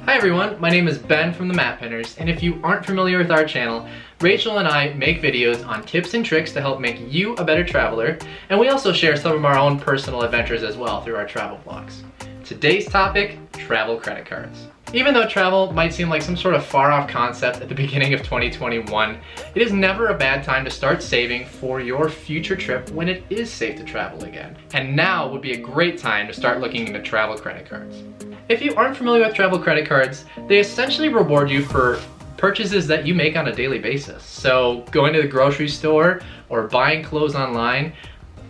Hi everyone, my name is Ben from the Map Pinners, and if you aren't familiar with our channel, Rachel and I make videos on tips and tricks to help make you a better traveler, and we also share some of our own personal adventures as well through our travel vlogs. Today's topic, travel credit cards. Even though travel might seem like some sort of far-off concept at the beginning of 2021, it is never a bad time to start saving for your future trip when it is safe to travel again. And now would be a great time to start looking into travel credit cards. If you aren't familiar with travel credit cards, they essentially reward you for purchases that you make on a daily basis. So going to the grocery store or buying clothes online,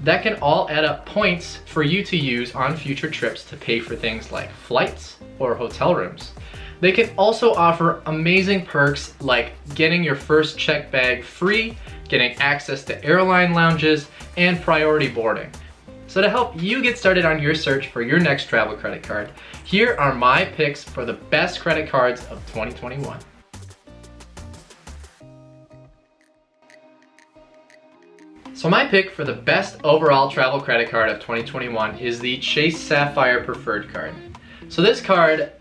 that can all add up points for you to use on future trips to pay for things like flights or hotel rooms. They can also offer amazing perks like getting your first checked bag free, getting access to airline lounges, and priority boarding. So to help you get started on your search for your next travel credit card, here are my picks for the best credit cards of 2021. So my pick for the best overall travel credit card of 2021 is the Chase Sapphire Preferred Card. So this card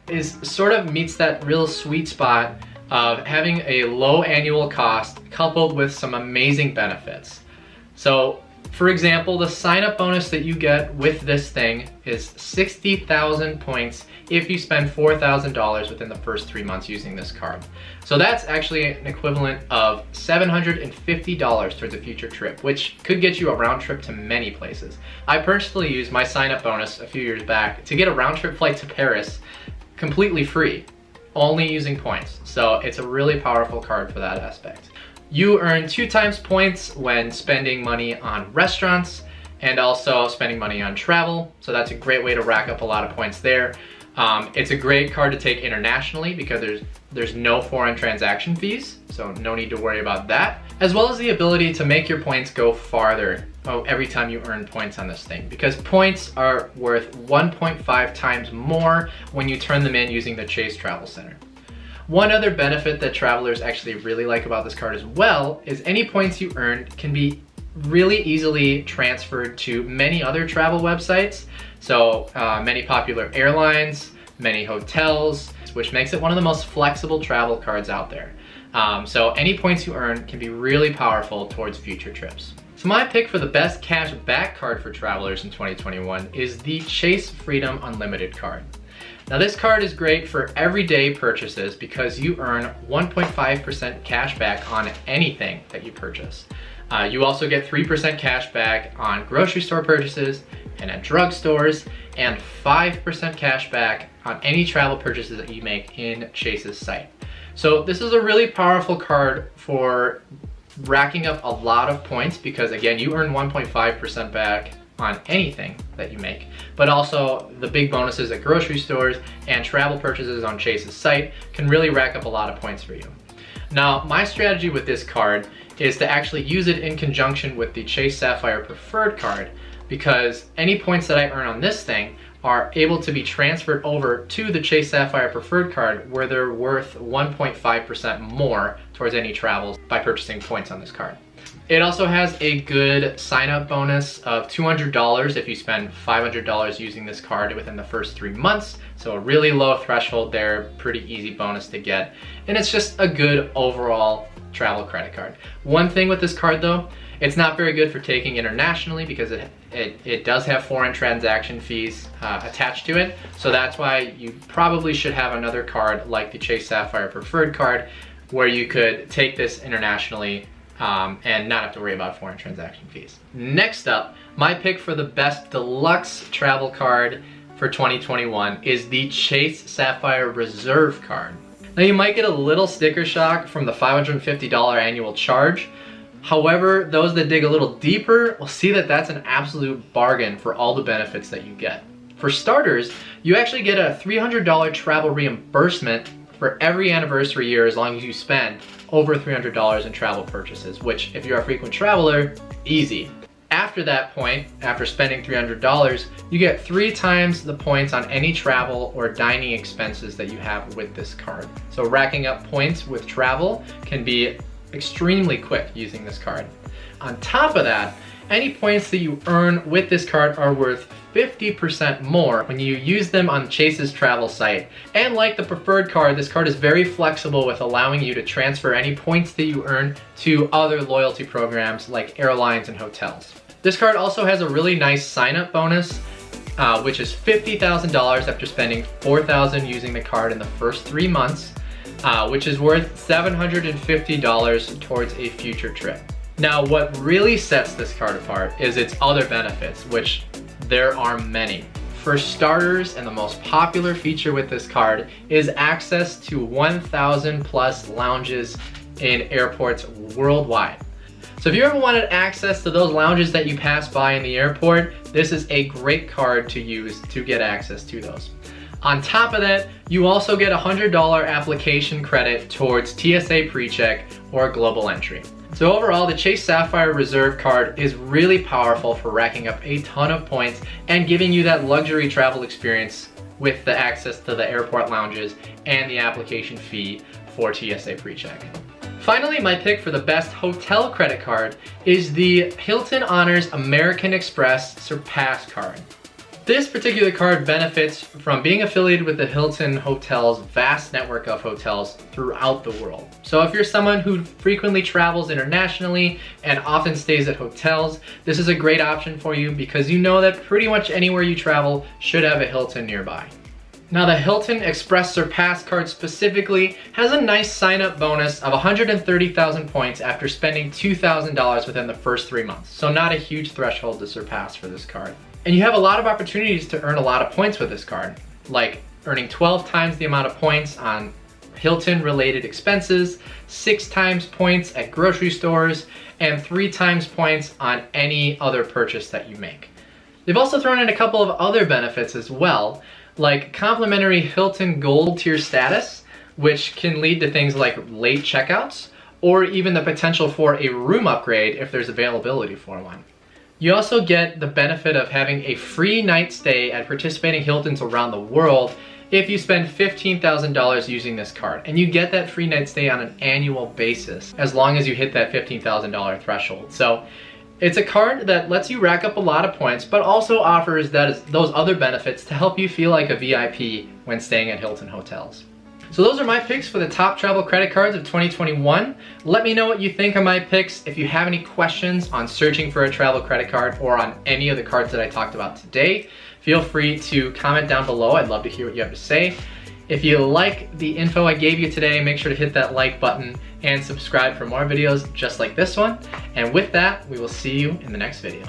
sort of meets that real sweet spot of having a low annual cost coupled with some amazing benefits. So for example, the sign-up bonus that you get with this thing is 60,000 points if you spend $4,000 within the first 3 months using this card. So that's actually an equivalent of $750 towards a future trip, which could get you a round trip to many places. I personally used my sign-up bonus a few years back to get a round trip flight to Paris completely free, only using points. So it's a really powerful card for that aspect. You earn 2 times points when spending money on restaurants and also spending money on travel. So that's a great way to rack up a lot of points there. It's a great card to take internationally because there's no foreign transaction fees, so no need to worry about that. As well as the ability to make your points go farther every time you earn points on this thing, because points are worth 1.5 times more when you turn them in using the Chase Travel Center. One other benefit that travelers actually really like about this card as well is any points you earn can be really easily transferred to many other travel websites. So many popular airlines, many hotels, which makes it one of the most flexible travel cards out there. So any points you earn can be really powerful towards future trips. So my pick for the best cash back card for travelers in 2021 is the Chase Freedom Unlimited card. Now this card is great for everyday purchases because you earn 1.5% cash back on anything that you purchase. You also get 3% cash back on grocery store purchases and at drugstores, and 5% cash back on any travel purchases that you make in Chase's site. So this is a really powerful card for racking up a lot of points because again, you earn 1.5% back on anything that you make, but also the big bonuses at grocery stores and travel purchases on Chase's site can really rack up a lot of points for you. Now, my strategy with this card is to actually use it in conjunction with the Chase Sapphire Preferred Card because any points that I earn on this thing are able to be transferred over to the Chase Sapphire Preferred Card where they're worth 1.5% more towards any travels by purchasing points on this card. It also has a good sign-up bonus of $200 if you spend $500 using this card within the first 3 months. So a really low threshold there, pretty easy bonus to get. And it's just a good overall travel credit card. One thing with this card though, it's not very good for taking internationally because it does have foreign transaction fees attached to it. So that's why you probably should have another card like the Chase Sapphire Preferred Card where you could take this internationally and not have to worry about foreign transaction fees. Next up, my pick for the best deluxe travel card for 2021 is the Chase Sapphire Reserve card. Now you might get a little sticker shock from the $550 annual charge. However, those that dig a little deeper will see that that's an absolute bargain for all the benefits that you get. For starters, you actually get a $300 travel reimbursement for every anniversary year as long as you spend over $300 in travel purchases, which if you're a frequent traveler, easy. After that point, after spending $300, you get 3 times the points on any travel or dining expenses that you have with this card. So racking up points with travel can be extremely quick using this card. On top of that, any points that you earn with this card are worth 50% more when you use them on Chase's travel site. And like the preferred card, this card is very flexible with allowing you to transfer any points that you earn to other loyalty programs like airlines and hotels. This card also has a really nice sign-up bonus, which is $50,000 after spending $4,000 using the card in the first 3 months, which is worth $750 towards a future trip. Now, what really sets this card apart is its other benefits, which there are many. For starters, and the most popular feature with this card is access to 1,000 plus lounges in airports worldwide. So if you ever wanted access to those lounges that you pass by in the airport, this is a great card to use to get access to those. On top of that, you also get $100 application credit towards TSA PreCheck or Global Entry. So overall, the Chase Sapphire Reserve card is really powerful for racking up a ton of points and giving you that luxury travel experience with the access to the airport lounges and the application fee for TSA PreCheck. Finally, my pick for the best hotel credit card is the Hilton Honors American Express Surpass card. This particular card benefits from being affiliated with the Hilton Hotel's vast network of hotels throughout the world. So if you're someone who frequently travels internationally and often stays at hotels, this is a great option for you because you know that pretty much anywhere you travel should have a Hilton nearby. Now, the Hilton Express Surpass card specifically has a nice sign-up bonus of 130,000 points after spending $2,000 within the first 3 months. So not a huge threshold to surpass for this card. And you have a lot of opportunities to earn a lot of points with this card, like earning 12 times the amount of points on Hilton related expenses, 6 times points at grocery stores, and 3 times points on any other purchase that you make. They've also thrown in a couple of other benefits as well, like complimentary Hilton Gold tier status, which can lead to things like late checkouts, or even the potential for a room upgrade if there's availability for one. You also get the benefit of having a free night stay at participating Hiltons around the world if you spend $15,000 using this card. And you get that free night stay on an annual basis as long as you hit that $15,000 threshold. So it's a card that lets you rack up a lot of points, but also offers those other benefits to help you feel like a VIP when staying at Hilton hotels. So those are my picks for the top travel credit cards of 2021. Let me know what you think of my picks. If you have any questions on searching for a travel credit card or on any of the cards that I talked about today, feel free to comment down below. I'd love to hear what you have to say. If you like the info I gave you today, make sure to hit that like button and subscribe for more videos just like this one. And with that, we will see you in the next video.